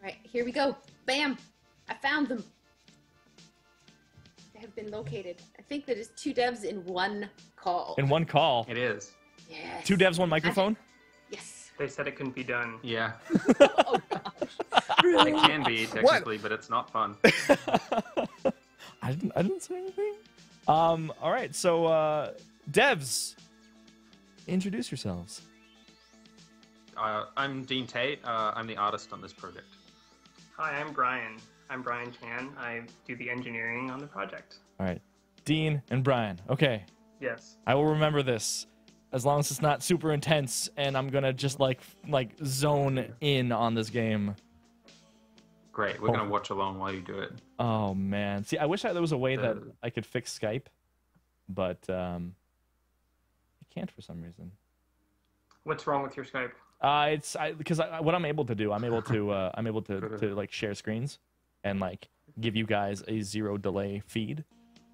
Right, here we go. Bam! I found them. They have been located. I think that is 2 devs in 1 call. In 1 call. It is. Yes. 2 devs, 1 microphone? Yes. They said it couldn't be done. Yeah. Oh, gosh. It can be technically, but it's not fun. I didn't say anything. All right, so devs, introduce yourselves. I'm Dean Tate. I'm the artist on this project. Hi, I'm Brian. I'm Brian Chan. I do the engineering on the project. All right, Dean and Brian. Okay, Yes. I will remember this as long as it's not super intense, and I'm gonna just like zone in on this game. Great. We're gonna watch along while you do it. Oh man, see, I wish there was a way that I could fix Skype, but I can't for some reason. What's wrong with your Skype? It's because what I'm able to do, I'm able to like share screens and like give you guys a 0 delay feed,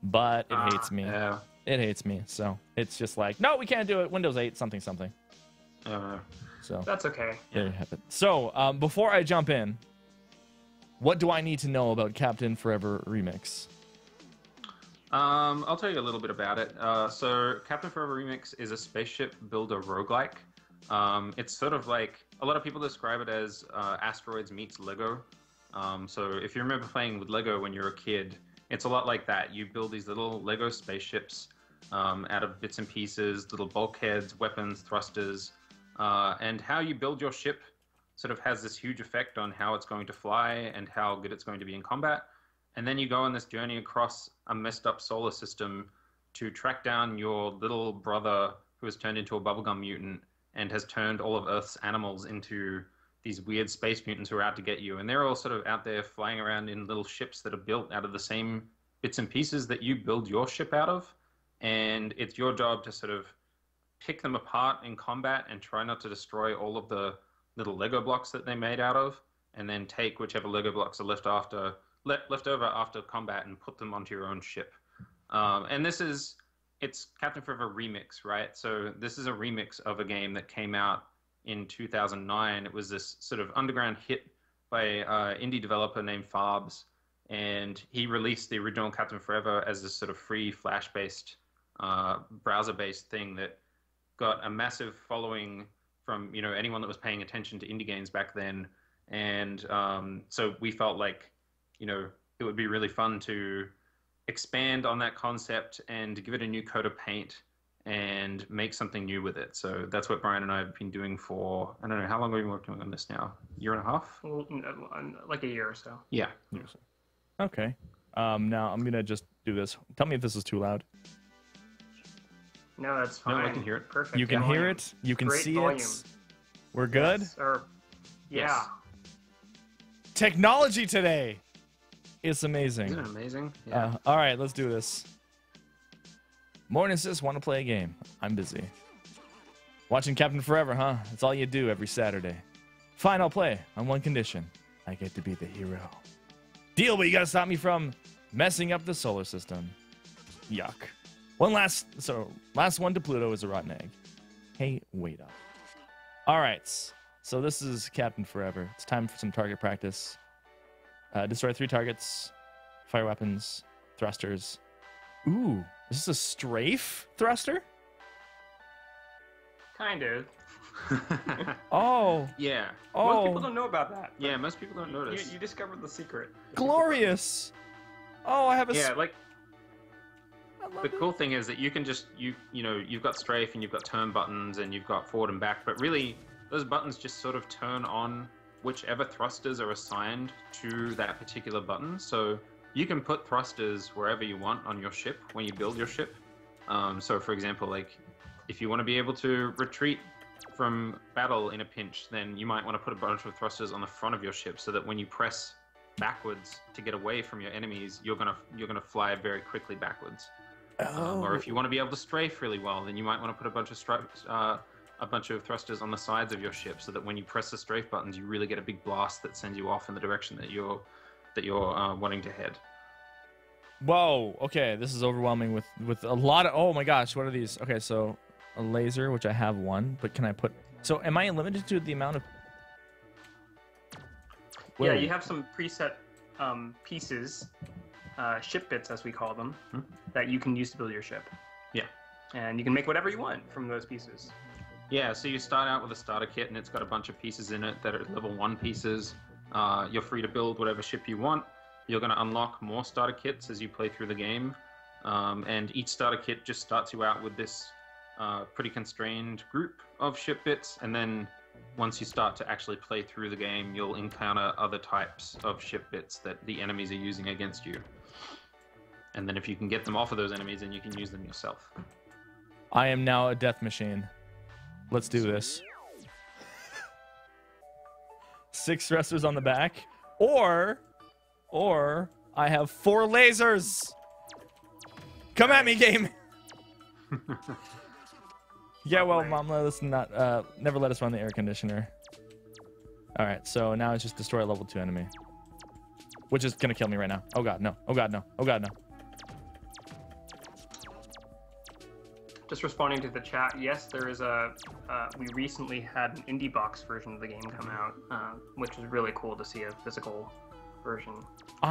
but it hates me. Yeah. It hates me, so it's just like, no, we can't do it. Windows 8 something. So That's okay. there you have it. So before I jump in, what do I need to know about Captain Forever Remix? I'll tell you a little bit about it. So Captain Forever Remix is a spaceship builder roguelike. It's sort of like, a lot of people describe it as Asteroids meets Lego. So if you remember playing with Lego when you were a kid, it's a lot like that. You build these little Lego spaceships out of bits and pieces, little bulkheads, weapons, thrusters, and how you build your ship sort of has this huge effect on how it's going to fly and how good it's going to be in combat. And then you go on this journey across a messed up solar system to track down your little brother who has turned into a bubblegum mutant and has turned all of Earth's animals into these weird space mutants who are out to get you. And they're all sort of out there flying around in little ships that are built out of the same bits and pieces that you build your ship out of. And it's your job to sort of pick them apart in combat and try not to destroy all of the little Lego blocks that they made out of, and then take whichever Lego blocks are left over after combat and put them onto your own ship. And it's Captain Forever Remix, right? So this is a remix of a game that came out in 2009. It was this sort of underground hit by an indie developer named Farbs, and he released the original Captain Forever as this sort of free Flash-based, browser-based thing that got a massive following from anyone that was paying attention to indie games back then. And so we felt like it would be really fun to expand on that concept and give it a new coat of paint and make something new with it. So that's what Brian and I have been doing for, I don't know, how long have we been working on this now? Year and a half? Well, like a year or so. Yeah. Okay. Now I'm gonna just do this. Tell me if this is too loud. No, that's fine. No, I can hear it. Perfect. You can volume. hear it. You can Great see volume. it. We're good. Yes, yeah. Yes. Technology today is amazing. Isn't it amazing? Yeah. All right, let's do this. Morning, sis. Want to play a game? I'm busy. Watching Captain Forever, huh? That's all you do every Saturday. Fine, I'll play on one condition. I get to be the hero. Deal, but you gotta stop me from messing up the solar system. Yuck. Last one to Pluto is a rotten egg. Hey, wait up. All right, so this is Captain Forever. It's time for some target practice. Destroy 3 targets, fire weapons, thrusters. Ooh, is this a strafe thruster? Kind of. Oh. Yeah. Most people don't know about that. Yeah, most people don't notice. You discovered the secret. Glorious. Oh, I have a... Yeah, like, I love the it. cool thing is that you can just, you've got strafe and you've got turn buttons and you've got forward and back, but really those buttons just sort of turn on whichever thrusters are assigned to that particular button. So you can put thrusters wherever you want on your ship when you build your ship. So for example, like if you want to be able to retreat from battle in a pinch, then you might want to put a bunch of thrusters on the front of your ship so that when you press backwards to get away from your enemies, you're gonna fly very quickly backwards. Or if you want to be able to strafe really well, then you might want to put a bunch of thrusters on the sides of your ship so that when you press the strafe buttons, you really get a big blast that sends you off in the direction that you're wanting to head. Whoa. Okay, this is overwhelming with a lot of... Oh my gosh, what are these? Okay, so a laser, which I have one, but can I put... So am I limited to the amount of... Yeah, Whoa. you have some preset pieces, ship bits as we call them, that you can use to build your ship. Yeah. And you can make whatever you want from those pieces. Yeah, so you start out with a starter kit, and it's got a bunch of pieces in it that are level 1 pieces. You're free to build whatever ship you want. You're going to unlock more starter kits as you play through the game. And each starter kit just starts you out with this pretty constrained group of ship bits. And then once you start to actually play through the game, you'll encounter other types of ship bits that the enemies are using against you. And then if you can get them off of those enemies, then you can use them yourself. I am now a death machine. Let's do this. 6 thrusters on the back, or I have 4 lasers. Come at me, game. Yeah, well, Mom, let us not never let us run the air conditioner. All right, so now it's just destroy a level 2 enemy, which is gonna kill me right now. Oh god, no! Oh god, no! Oh god, no! Just responding to the chat, yes, there is a. We recently had an indie box version of the game come out, which was really cool to see a physical version.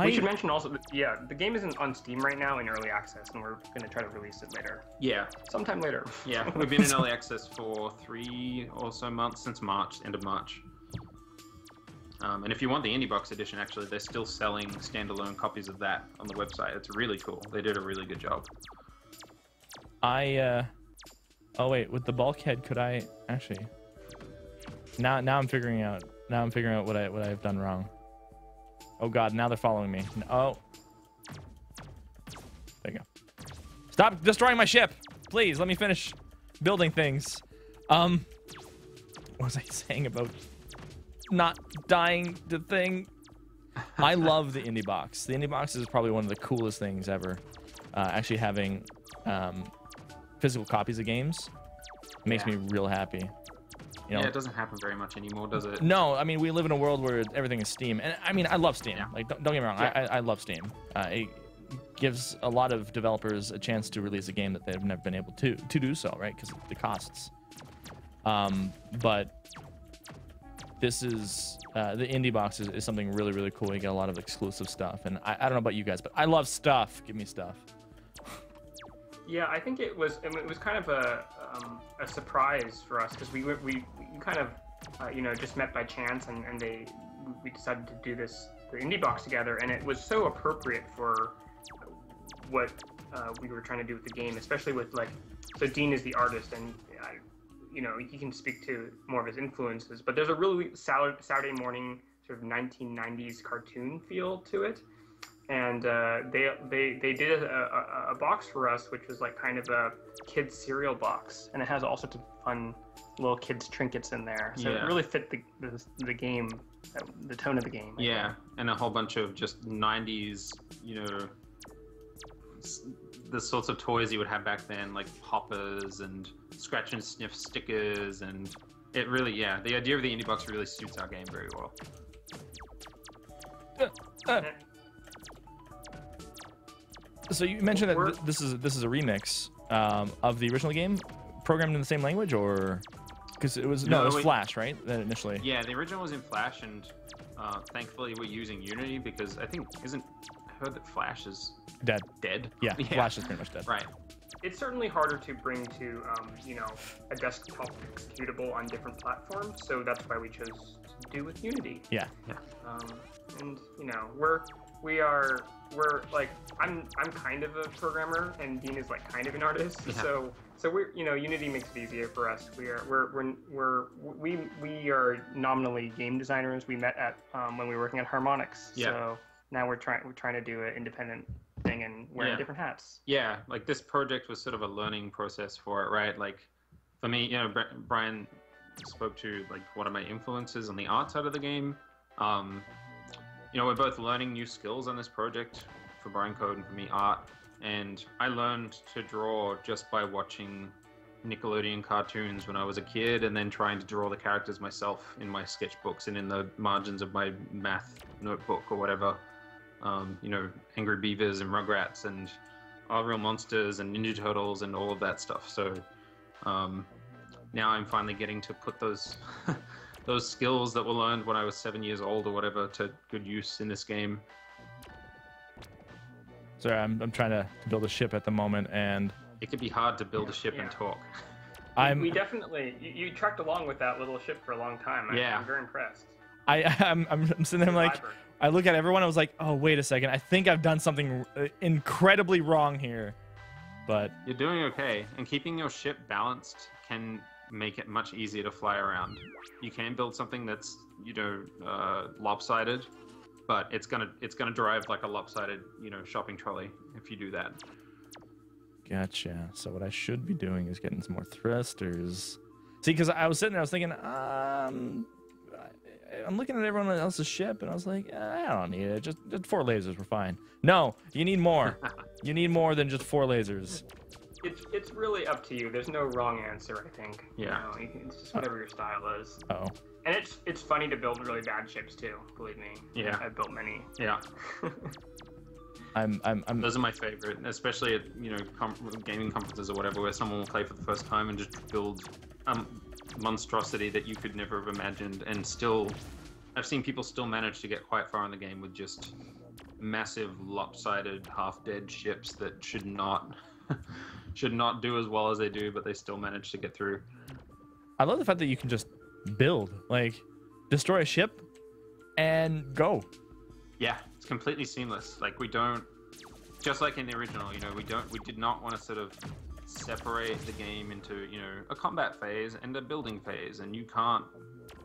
We should mention also that, yeah, the game isn't on Steam right now in early access, and we're going to try to release it later. Yeah. Sometime later. Yeah, we've been in early access for 3 or so months, since March, end of March. And if you want the indie box edition, actually, they're still selling standalone copies of that on the website. It's really cool. They did a really good job. Oh wait, with the bulkhead, could I actually? Now I'm figuring out. Now I'm figuring out what I've done wrong. Oh god, now they're following me. Oh, there you go. Stop destroying my ship, please. Let me finish building things. What was I saying about not dying to thing? I love the indie box. The indie box is probably one of the coolest things ever. Actually having physical copies of games makes me real happy. You know? Yeah, it doesn't happen very much anymore, does it? No, I mean, we live in a world where everything is Steam. And I mean, I love Steam. Yeah. Like, don't get me wrong. Yeah. I love Steam. It gives a lot of developers a chance to release a game that they've never been able to do so, right? Because of the costs. But this is, the indie box is something really, really cool. You get a lot of exclusive stuff. And I don't know about you guys, but I love stuff. Give me stuff. Yeah, I think it was kind of a surprise for us because we kind of just met by chance and we decided to do the indie box together, and it was so appropriate for what we were trying to do with the game, especially with so Dean is the artist, and he can speak to more of his influences, but there's a really Saturday morning sort of 1990s cartoon feel to it. And they did a box for us, which was like kind of a kids cereal box, and it has all sorts of fun little kids trinkets in there. So it really fit the game, the tone of the game. Yeah, and a whole bunch of just 90s, the sorts of toys you would have back then, like poppers and scratch and sniff stickers, and it really, the idea of the indie box really suits our game very well. So you mentioned that this is a remix of the original game, programmed in the same language, or because it was it was Flash, right? Initially. Yeah, the original was in Flash, and thankfully we're using Unity because I heard that Flash is dead. Yeah, Flash is pretty much dead. Right. It's certainly harder to bring to a desktop executable on different platforms, so that's why we chose to do with Unity. Yeah. And we're like I'm kind of a programmer and Dean is like kind of an artist, so we're Unity makes it easier for us. We are nominally game designers. We met at when we were working at Harmonix. So now we're trying to do an independent thing and wearing different hats. Yeah, like this project was sort of a learning process for it, right? Like for me, Brian spoke to like what are my influences on the art side of the game. We're both learning new skills on this project, for Brian code and for me art, and I learned to draw just by watching Nickelodeon cartoons when I was a kid, and then trying to draw the characters myself in my sketchbooks and in the margins of my math notebook or whatever. Angry Beavers and Rugrats and Our Real Monsters and Ninja Turtles and all of that stuff. So now I'm finally getting to put those those skills that were learned when I was 7 years old or whatever to good use in this game. Sorry, I'm trying to build a ship at the moment, and It could be hard to build a ship Yeah. and talk. We definitely you tracked along with that little ship for a long time. Yeah. I'm very impressed. I'm sitting there like, Vibrant. I look at everyone, I was like, oh, wait a second, I think I've done something incredibly wrong here. But You're doing okay, and keeping your ship balanced can make it much easier to fly around. You can build something that's, you know, lopsided, but it's gonna drive like a lopsided, you know, shopping trolley if you do that. gotcha. So what I should be doing is getting some more thrusters. See, because I was sitting there, I was thinking, I'm looking at everyone else's ship, and I was like, I don't need it. Just 4 lasers, we're fine. No, you need more. You need more than just 4 lasers. It's really up to you. There's no wrong answer, I think. Yeah. You know, it's just whatever your style is. Oh. And it's funny to build really bad ships too. Believe me. Yeah. I've built many. Yeah, I'm those are my favorite, especially at, you know, gaming conferences or whatever, where someone will play for the first time and just build monstrosity that you could never have imagined, and still, I've seen people still manage to get quite far in the game with just massive, lopsided, half-dead ships that should not do as well as they do, but they still manage to get through. I love the fact that you can just build, like, destroy a ship and go. Yeah, it's completely seamless. Like, we don't, just like in the original, you know, we did not want to sort of separate the game into, you know, a combat phase and a building phase, and you can't,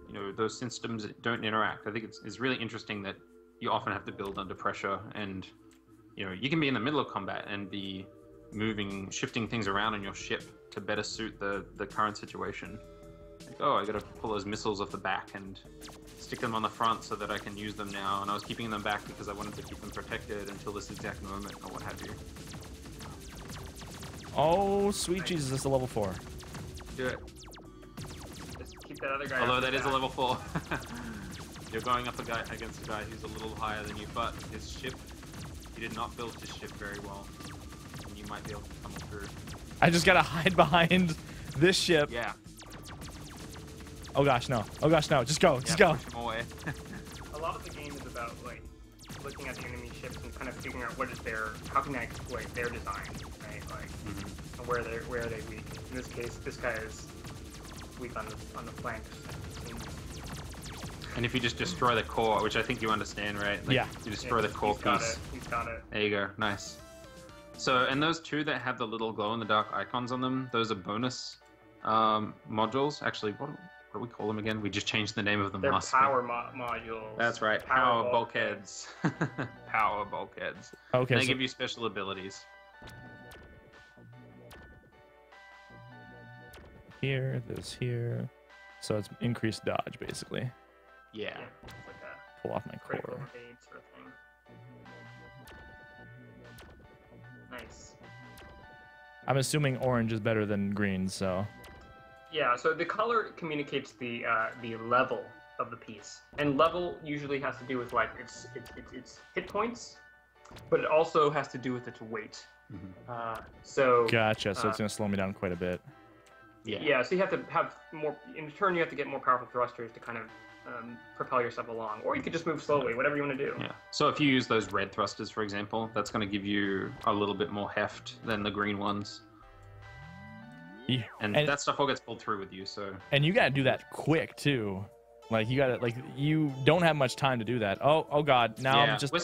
you know, those systems don't interact. I think it's really interesting that you often have to build under pressure, and, you know, you can be in the middle of combat and be shifting things around in your ship to better suit the current situation. Like, oh, I gotta pull those missiles off the back and stick them on the front so that I can use them now, and I was keeping them back because I wanted to keep them protected until this exact moment, or what have you. Oh, sweet Jesus, this is a level 4. Do it. Just keep that other guy. Although off the that is a back. level 4. You're going up against a guy who's a little higher than you, but his ship, he did not build his ship very well, and you might be able to come through. I just gotta hide behind this ship. Yeah. Oh gosh, no. Oh gosh, no. Just go. Just go. Push him away. A lot of the game is about like looking at the enemy ships and kind of figuring out how can I exploit their design, right? Like and where are they weak? In this case, this guy is weak on the flanks. And if you just destroy the core, which I think you understand, right? Like, Yeah. You destroy the core piece. He's got it. There you go. Nice. So, and those two that have the little glow-in-the-dark icons on them, those are bonus modules. Actually, what do we call them again? We just changed the name of them They're last power modules. That's right. Power bulkheads. Power bulkheads. Okay. And they So, give you special abilities. here, this here. So it's increased dodge, basically. Yeah. Yeah, it's like a Pull off my critical core. evade sort of thing. Nice. I'm assuming orange is better than green, so. Yeah, so the color communicates the level of the piece, and level usually has to do with like its hit points, but it also has to do with its weight. So Gotcha. So it's gonna slow me down quite a bit. yeah, so you have to have more. In turn, you have to get more powerful thrusters to kind of propel yourself along, or you could just move slowly, whatever you want to do. Yeah. So if you use those red thrusters, for example, that's going to give you a little bit more heft than the green ones. Yeah. And that stuff all gets pulled through with you, so... And you gotta do that quick too. Like you gotta, like, you don't have much time to do that. Oh god, now yeah, I'm just. we're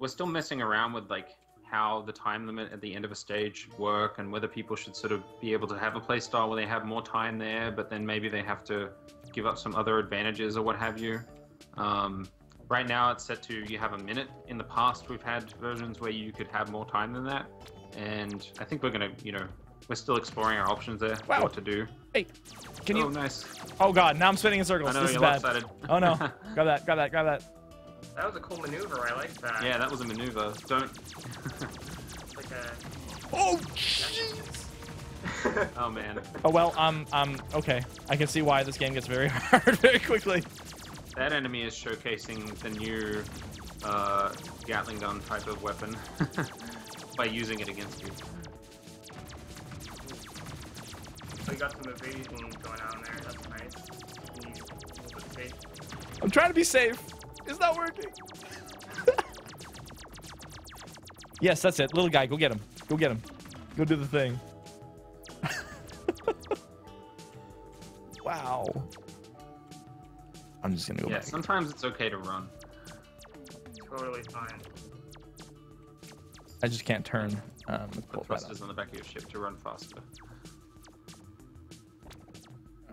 still messing around with like how the time limit at the end of a stage work, and whether people should sort of be able to have a play style where they have more time there, but then maybe they have to give up some other advantages or what have you. Right now it's set to you have a minute. In the past we've had versions where you could have more time than that, and I think we're gonna, you know, we're still exploring our options there. Wow. What to do. Hey, can you? Nice. Oh god, now I'm spinning in circles. I know, This is you're bad. lopsided. Oh no, grab that, grab that, grab that. That was a cool maneuver. I like that. Yeah, that was a maneuver. Don't. Like a. Oh jeez. Oh man. Oh well, okay. I can see why this game gets very hard very quickly. That enemy is showcasing the new Gatling gun type of weapon by using it against you. So you got some evasion going on there. That's nice. See? I'm trying to be safe. It's not working. Yes, that's it. Little guy, go get him. Go get him. Go do the thing. Wow. I'm just gonna go Yeah, back. sometimes it's okay to run. Totally fine. I just can't turn. Put Pull that thrusters up. on the back of your ship to run faster.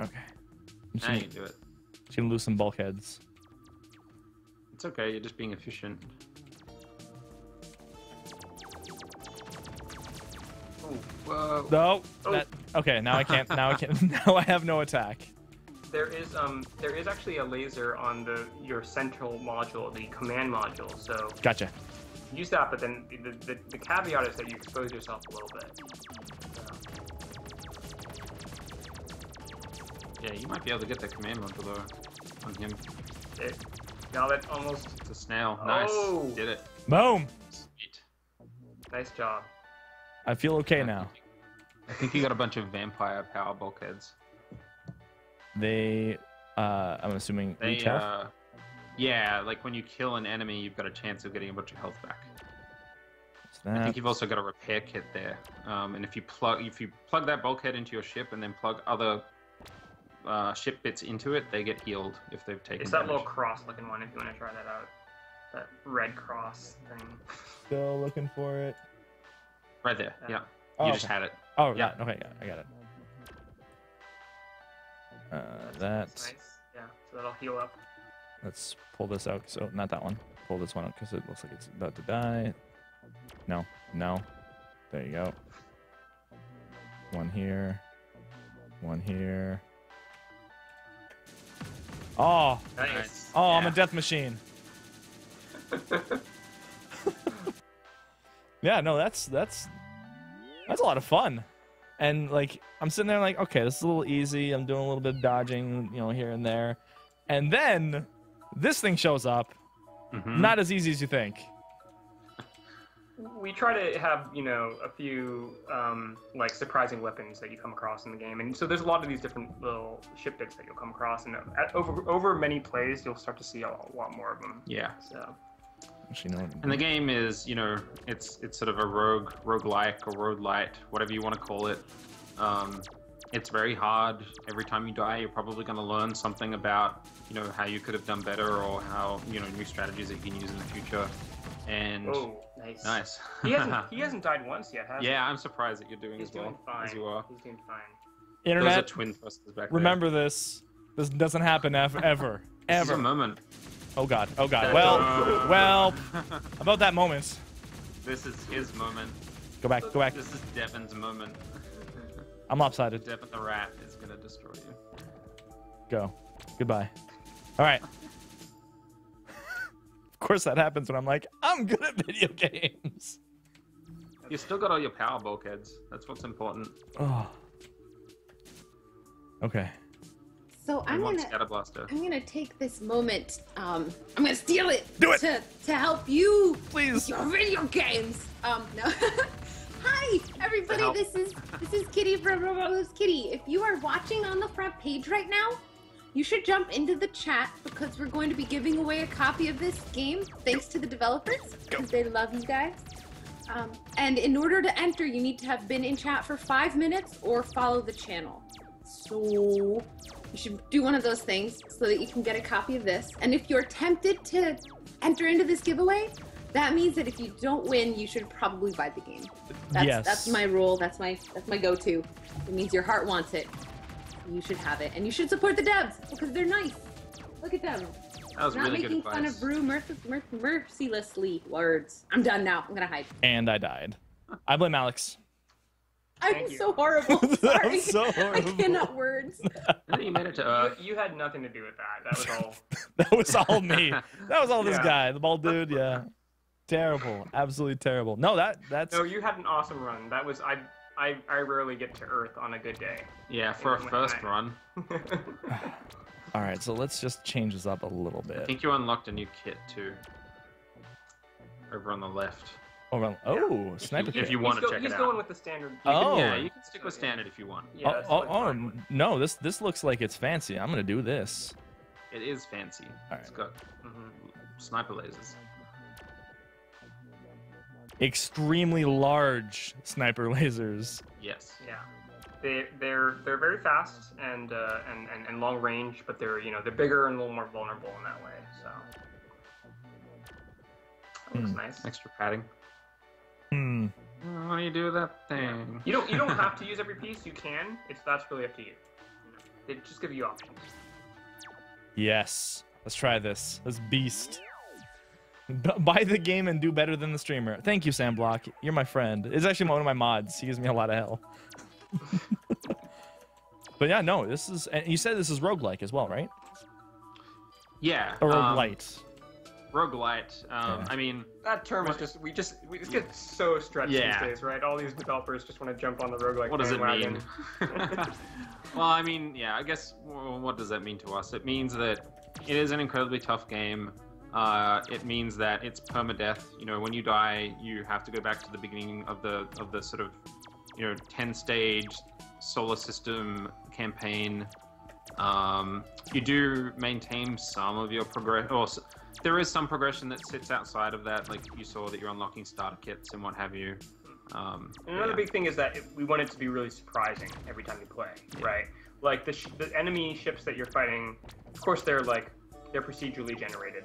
Okay. I'm just Now gonna, you do it. just gonna lose some bulkheads. It's okay, you're just being efficient. Oh, whoa. No. Oh. That, okay, now I can't. Now I can't. Now I have no attack. There is actually a laser on your central module, the command module. So Gotcha. use that, but then the caveat is that you expose yourself a little bit. Yeah, you might be able to get that command module though on him. It got it almost. It's a snail. Nice. Oh. Did it. Boom. Sweet. Nice job. I feel okay now. I think you got a bunch of vampire power bulkheads. They, I'm assuming They, each have. yeah, like when you kill an enemy, you've got a chance of getting a bunch of health back. I Snap. think you've also got a repair kit there, and if you plug that bulkhead into your ship and then plug other ship bits into it, they get healed if they've taken It's that damage. little cross-looking one if you want to try that out. That red cross thing. Still looking for it. Right there. Yeah. Yeah. Oh, You just okay. had it. Oh, Yeah. yeah. Okay, I got it. That's That. nice. Yeah, so that'll heal up. Let's pull this out. So not that one. Pull this one out because it looks like it's about to die. No, no. There you go. One here. One here. Oh, Nice. oh, I'm a Yeah. death machine. Yeah, no, that's a lot of fun. And like I'm sitting there like, okay, this is a little easy. I'm doing a little bit of dodging, you know, here and there. And then this thing shows up. Mhm. Not as easy as you think. We try to have, a few like surprising weapons that you come across in the game, and so there's a lot of these different little ship bits that you'll come across, and over many plays you'll start to see a lot more of them. Yeah. So Actually, no. And the game is, it's sort of a roguelike or roguelite, whatever you want to call it. It's very hard. Every time you die, you're probably going to learn something about, how you could have done better or how, new strategies that you can use in the future. And oh, nice. nice. He hasn't died once yet, has he? Yeah, I'm surprised that you're doing He's as well doing fine. as you are. He's doing fine. Those are Internet, twin thrusters back remember this. This doesn't happen ever. there. This is a Ever. moment. Oh god. Oh god. That's Well, about that moment. This is his moment. Go back. Go back. This is Devin's moment. I'm lopsided. Devin the rat is gonna destroy you. Go. Goodbye. All right. Of course that happens when I'm like, I'm good at video games. You still got all your power bulkheads. That's what's important. Oh. Okay. So And one I'm Scatterblaster. gonna take this moment. I'm gonna steal it. Do it! to help you Please. with your video games. No. Hi, everybody. help. This is Kitty from Robo's Kitty. If you are watching on the front page right now, you should jump into the chat because we're going to be giving away a copy of this game thanks to the developers because they love you guys. And in order to enter, you need to have been in chat for 5 minutes or follow the channel. So you should do one of those things so that you can get a copy of this. And if you're tempted to enter into this giveaway, that means that if you don't win, you should probably buy the game. That's my rule. That's my go-to. It means your heart wants it. You should have it, and you should support the devs because they're nice. Look at them. That was Not really making good fun advice. of Brew mercilessly. Words. I'm done now. I'm gonna hide. And I died. I blame Alex. I'm Thank you. so horrible. Sorry. so I horrible. cannot words. And then you made it to Earth. You had nothing to do with that. That was all. That was all me. That was all this Yeah. guy, the bald dude. Yeah. Terrible. Absolutely terrible. No, that's. No, you had an awesome run. That was I rarely get to Earth on a good day. Yeah, for a When first I- run. All right, so let's just change this up a little I bit. think you unlocked a new kit too. Over on the left. Oh, sniper if kit. you want to check he's it going out. with the standard. Oh. Yeah, you can stick with standard if you want. Yeah, that's like fine. No, this looks like it's fancy. I'm gonna do this. It is fancy. All It's right. got sniper lasers. Extremely large sniper lasers. Yes. Yeah. They're very fast and long range, but they're they're bigger and a little more vulnerable in that way. So that looks nice. Extra padding. Hmm. What do you do with that thing? You don't have to use every piece. You can. That's really up to you. They just give you options. Yes. Let's try this. This beast. Buy the game and do better than the streamer. Thank you, Sam Block. You're my friend. It's actually one of my mods. He gives me a lot of hell. But yeah, no, this is. And you said this is roguelike as well, right? Yeah. Or roguelite. Roguelite. I mean, That term is just we just get so stretched Yeah. these days, right? All these developers just want to jump on the roguelike what does it mean? bandwagon. Well, I mean, yeah, I guess, what does that mean to us? It means that it is an incredibly tough game. It means that it's permadeath. You know, when you die, you have to go back to the beginning of the sort of, 10-stage solar system campaign. You do maintain some of your progress. There is some progression that sits outside of that, like you saw that you're unlocking starter kits and what have you. And another big thing is that we want it to be really surprising every time you play, right? Like the enemy ships that you're fighting, of course they're procedurally generated.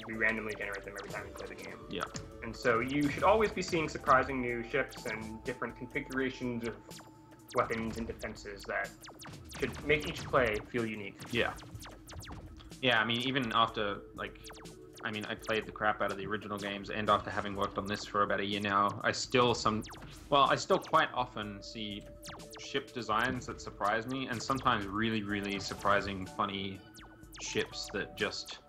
We randomly generate them every time you play the game. Yeah. And so you should always be seeing surprising new ships and different configurations of weapons and defenses that should make each play feel unique. Yeah. Yeah, I mean, even after, I played the crap out of the original games, and after having worked on this for about a year now, I still quite often see ship designs that surprise me, and sometimes really, really surprising, funny ships that just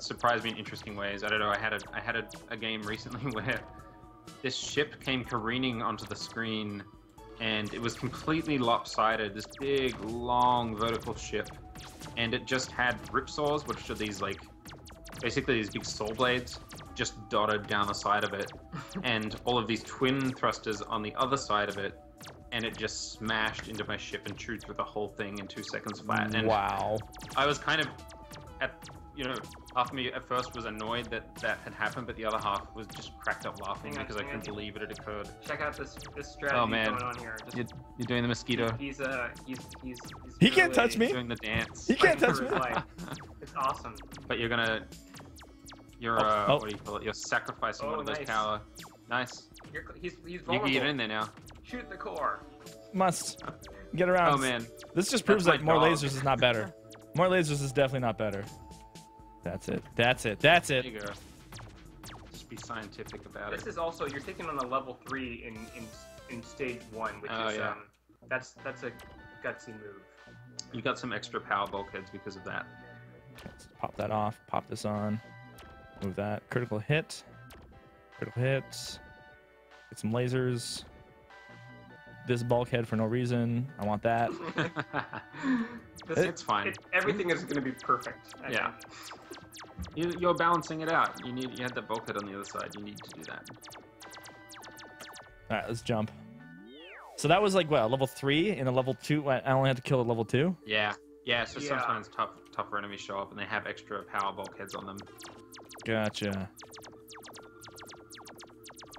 surprise me in interesting ways. I don't know, I had a game recently where this ship came careening onto the screen, and it was completely lopsided, this big, long, vertical ship, and it just had ripsaws, which are these, basically these big saw blades just dotted down the side of it, and all of these twin thrusters on the other side of it, and it just smashed into my ship and chewed through the whole thing in 2 seconds flat. And wow. I was kind of, half of me at first was annoyed that had happened, but the other half was just cracked up laughing because I couldn't believe it had occurred. Check out this strategy Oh man, going on here. you're doing the mosquito. He's He can't touch me. Doing the dance. He can't touch for me. his life. It's awesome. But you're what do you call it? You're sacrificing one of those nice. power. Nice. He's You vulnerable. can get in there now. Shoot the core. Must get around. Oh man. This just proves That's that my more dog. lasers is not better. More lasers is definitely not better. That's it. That's it. That's There it. you go. Just be scientific about This it. is also you're taking on a level 3 in stage 1, which Oh, is yeah. that's a gutsy move. You got some extra power bulkheads because of that. Let's pop that off. Pop this on. Move that. Critical hit. Critical hit. Get some lasers. This bulkhead for no reason. I want that. It's fine. Everything is going to be perfect. I Yeah. think. You're balancing it out. You had that bulkhead on the other side. You need to do that. All right, let's jump. So that was like what, level 3? In a level 2, I only had to kill at level 2. Yeah. Yeah. So Yeah. sometimes tougher enemies show up and they have extra power bulkheads on them. Gotcha.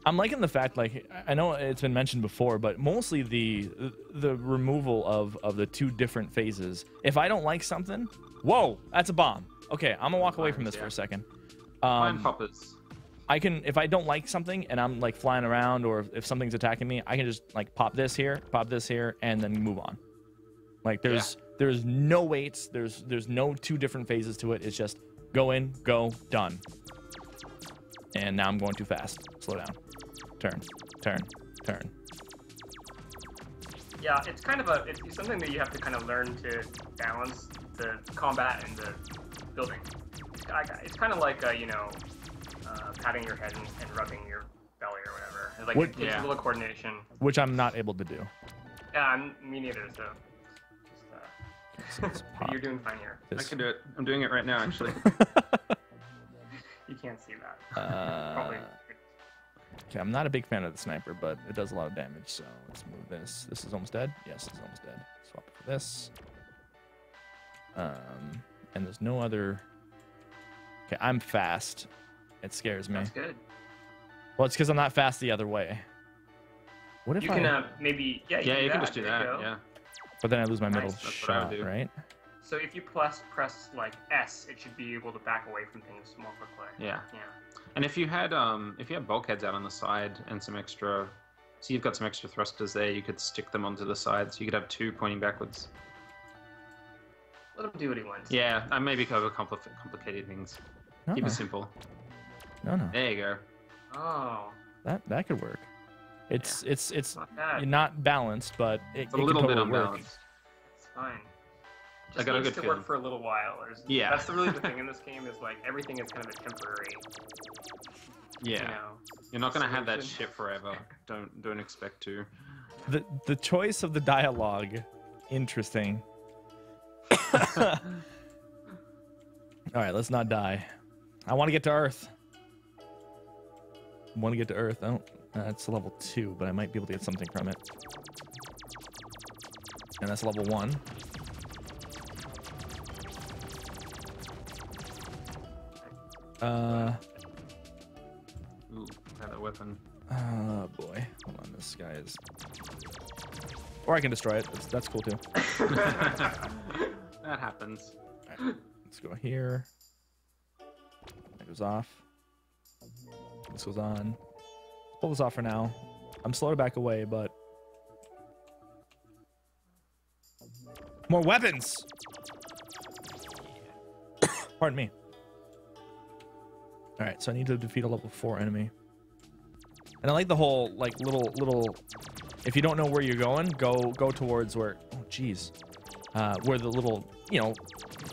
I'm liking the fact, I know it's been mentioned before, but mostly the removal of the 2 different phases. If I don't like something, whoa, that's a bomb. Okay, I'm gonna walk away from this for a second. Mine poppers. I can, if I don't like something and I'm flying around, or if something's attacking me, I can just pop this here, and then move on. There's no waits. There's no 2 different phases to it. It's just go in, go, done. And now I'm going too fast. Slow down. Turn, turn, turn. Yeah, it's kind of it's something that you have to kind of learn to balance the combat and the building. It's kind of like patting your head and rubbing your belly or whatever. It takes a little coordination. Which I'm not able to do. Yeah, me neither. So So let's pop you're doing fine here. I this. can do it. I'm doing it right now, actually. You can't see that. Uh, Probably. Okay, I'm not a big fan of the sniper, but it does a lot of damage, so let's move this. This is almost dead? Yes, this is almost dead. Swap it for this. and there's no other. Okay, I'm fast. It scares me. That's good. Well, it's because I'm not fast the other way. What if You can maybe you can just do There you that. go. Yeah. But then I lose my middle Nice, that's what I would shot, do. right? So if you press like S, it should be able to back away from things more quickly. Yeah. Yeah. And if you had bulkheads out on the side and some extra, so you've got some extra thrusters there, you could stick them onto the sides. You could have two pointing backwards. Let him do what he wants. Yeah, I maybe complicated things. No, Keep it simple. no. There you go. Oh. That could work. It's Not bad. you're not balanced, but it It's a can little bit totally work. unbalanced. It's fine. I Just got a needs good to feeling. work for a little while. Yeah. That's really the thing in this game is like everything is kind of a temporary. Yeah. You know, You're not gonna have that solution. shit forever. Don't expect to. The choice of the dialogue, interesting. All right, let's not die. I want to get to Earth. I want to get to Earth. I don't. That's level 2, but I might be able to get something from it. And that's level 1. Ooh, had a weapon. Oh boy. Hold on, this guy is. Or I can destroy it. That's cool too. That happens. Alright, let's go here. That goes off. This goes on. Let's pull this off for now. I'm slow to back away, but more weapons. Pardon me. All right, so I need to defeat a level 4 enemy. And I like the whole like little. If you don't know where you're going, go towards where. Oh, jeez. Where the little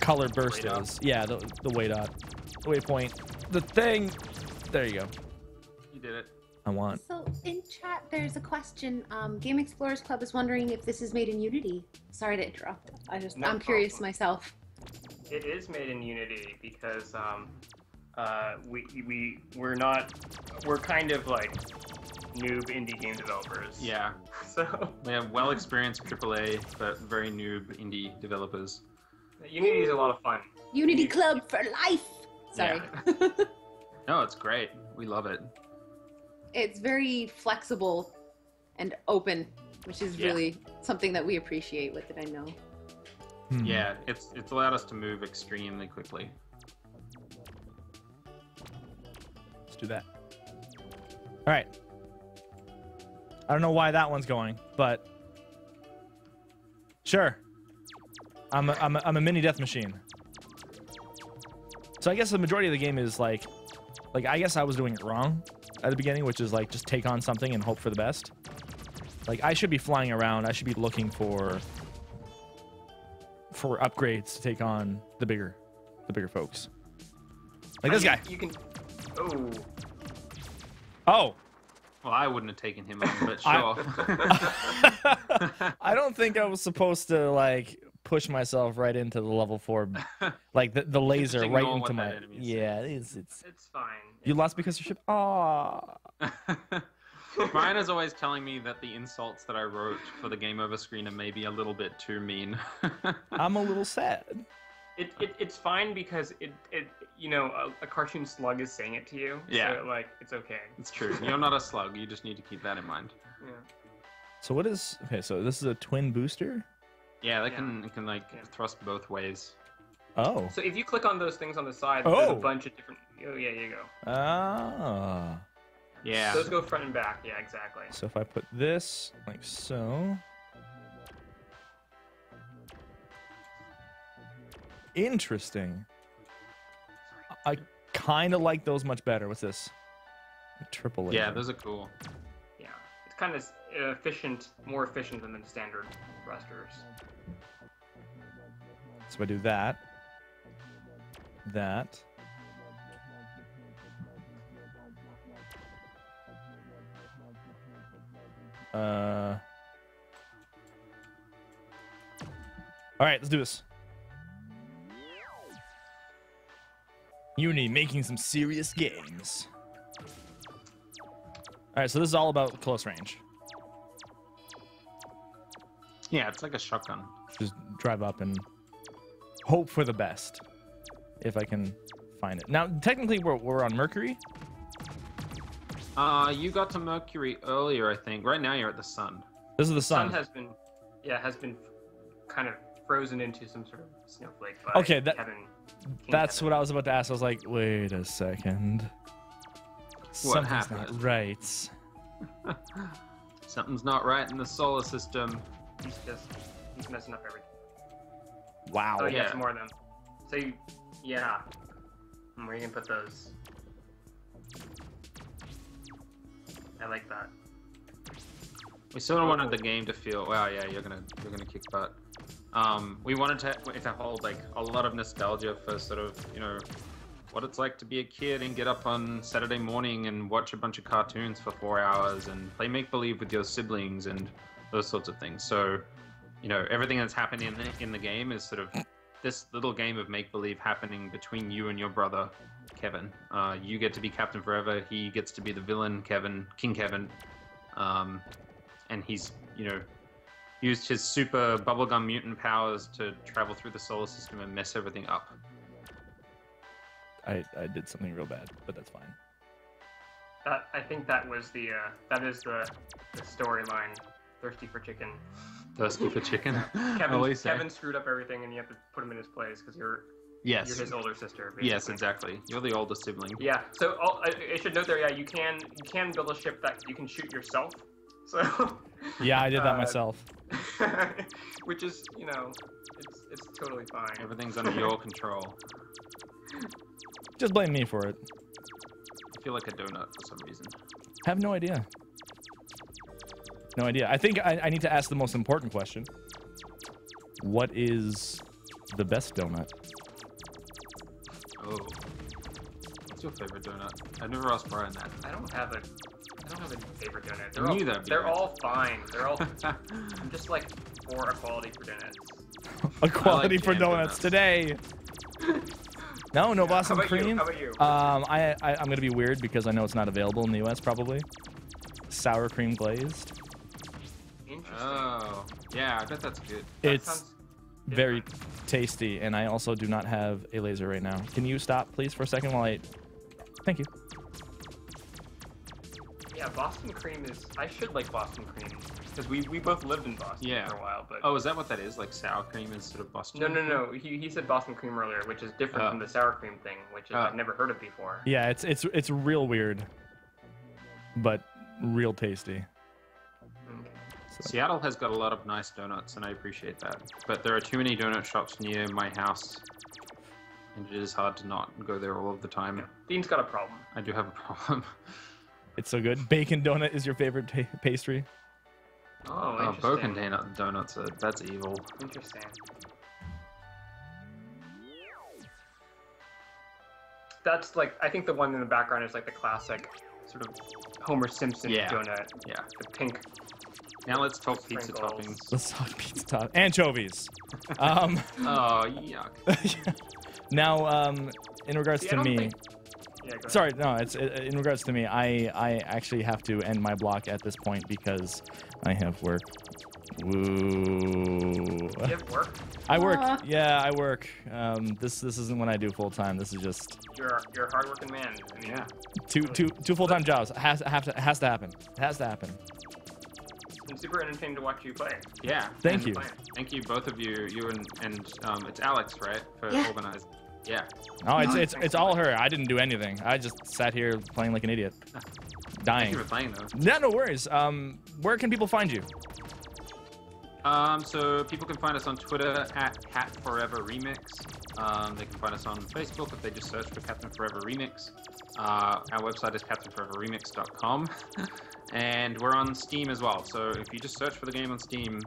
color burst Way is. Yeah, the waypoint. The thing. There you go. You did it. I want. So in chat, there's a question. Game Explorers Club is wondering if this is made in Unity. Sorry to interrupt. No I'm curious problem. myself. It is made in Unity because we're kind of like noob indie game developers. Yeah. So We have well-experienced AAA, but very noob indie developers. Unity is a lot of fun. Unity Club for life. Sorry. No, it's great. We love it. It's very flexible and open, which is Yeah. really something that we appreciate with it, I know. Yeah, it's allowed us to move extremely quickly. Let's do that. All right. I don't know why that one's going, but sure. I'm a mini death machine. So I guess the majority of the game is like I guess I was doing it wrong at the beginning, which is like just take on something and hope for the best. Like I should be flying around. I should be looking for upgrades to take on the bigger folks. Like this guy. You can. Oh. Oh. Well, I wouldn't have taken him on, but I- sure. I don't think I was supposed to like push myself right into the level 4, like the laser Just right ignore into what my. that enemy is Yeah, it's. It's fine. You lost because your ship. Aww. Brian is always telling me that the insults that I wrote for the game over screen are maybe a little bit too mean. I'm a little sad. It's fine because a cartoon slug is saying it to you. Yeah. So like it's okay. It's true. You're not a slug. You just need to keep that in mind. Yeah. So what is? Okay, so this is a twin booster. Yeah, Yeah. it can like Yeah. thrust both ways. Oh. So if you click on those things on the side, Oh. there's a bunch of different. Oh yeah, you go. Ah. Yeah. Those go front and back. Yeah, exactly. So if I put this like so. Interesting. I kind of like those much better. What's this? Triple laser. Yeah, those are cool. Yeah, it's kind of efficient, more efficient than the standard thrusters. So I do that. That. All right, let's do this. Unity making some serious games. All right, so this is all about close range. Yeah, it's like a shotgun. Just drive up and hope for the best if I can find it. Now, technically, we're on Mercury. You got to Mercury earlier, I think. Right now, you're at the sun. This is the sun. Sun has been kind of frozen into some sort of snowflake. By Okay, King that's Kevin. what I was about to ask. I was like, wait a second. Something's happened? not right. Something's not right in the solar system. He's messing up everything. Wow. Oh yeah, Yeah. some more of them. So yeah, where you can put those? I like that. We sort of wanted the game to feel, wow, yeah, you're gonna kick butt. We wanted to hold like a lot of nostalgia for sort of, you know, what it's like to be a kid and get up on Saturday morning and watch a bunch of cartoons for 4 hours and play make-believe with your siblings and those sorts of things. So, you know, everything that's happening in the game is sort of this little game of make-believe happening between you and your brother, Kevin. You get to be Captain Forever. He gets to be the villain, King Kevin. And he's, you know, used his super bubblegum mutant powers to travel through the solar system and mess everything up. I did something real bad, but that's fine. I think that is the storyline. Thirsty for chicken. Thirsty for chicken. Kevin screwed up everything, and you have to put him in his place because you're his older sister. Basically. Yes, exactly. You're the older sibling. Yeah. So I should note there. Yeah, you can build a ship that you can shoot yourself. So. Yeah, I did that myself. Which is, you know, it's totally fine. Everything's under your control. Just blame me for it. I feel like a donut for some reason. Have no idea. No idea. I think I need to ask the most important question. What is the best donut? Oh. What's your favorite donut? I've never asked Brian that. I don't have a favorite donut. I knew that'd be They're right. all fine. They're all. I'm just like for equality for donuts. Equality like for jam donuts donuts. today. No Boston How about cream. you? How about you? I'm gonna be weird because I know it's not available in the U.S. Probably. Sour cream glazed. Interesting. Oh. Yeah, I bet that's good. That It's sounds very different. tasty, and I also do not have a laser right now. Can you stop, please, for a second while I... Thank you. Yeah, Boston cream is. I should like Boston cream because we both lived in Boston Yeah. for a while. But Oh, is that what that is? Like sour cream is sort of Boston? no. He said Boston cream earlier, which is different from the sour cream thing, which I've never heard of before. Yeah, it's real weird, but real tasty. Okay. Seattle has got a lot of nice donuts, and I appreciate that. But there are too many donut shops near my house, and it is hard to not go there all of the time. Dean's got a problem. I do have a problem. It's so good. Bacon donut is your favorite pastry? Oh, Oh, interesting. broken donuts, that's evil. Interesting. That's like, I think the one in the background is like the classic sort of Homer Simpson Yeah. donut. Yeah. The pink. Now let's talk pizza Sprinkles. toppings. Let's talk pizza top anchovies. Oh, yuck. Now, in regards See, I to don't me. think- Yeah, go ahead. Sorry, no, it's in regards to me. I actually have to end my block at this point because I have work. Woo. You have work? I work. Aw. Yeah, I work. This isn't what I do full time. This is just You're a hardworking man. I mean, Yeah. two full time jobs. Has to happen. It has to happen. It's been super entertaining to watch you play. Yeah. Thank and you. Thank you, both of you. You and it's Alex, right? For Yeah. organizing. Yeah. No, it's all her. I didn't do anything. I just sat here playing like an idiot, Thank dying. you for playing, though. Yeah, no worries. Where can people find you? So people can find us on Twitter at CatForeverRemix. They can find us on Facebook if they just search for Captain Forever Remix. Our website is CaptainForeverRemix.com. And we're on Steam as well. So if you just search for the game on Steam,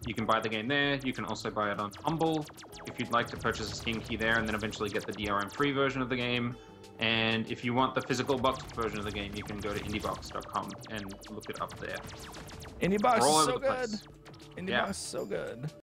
you can buy the game there. You can also buy it on Humble if you'd like to purchase a Steam key there and then eventually get the DRM-free version of the game. And if you want the physical boxed version of the game, you can go to indiebox.com and look it up there. Indie Box We're all is over so the place. good. Indie Yeah. Box is so good.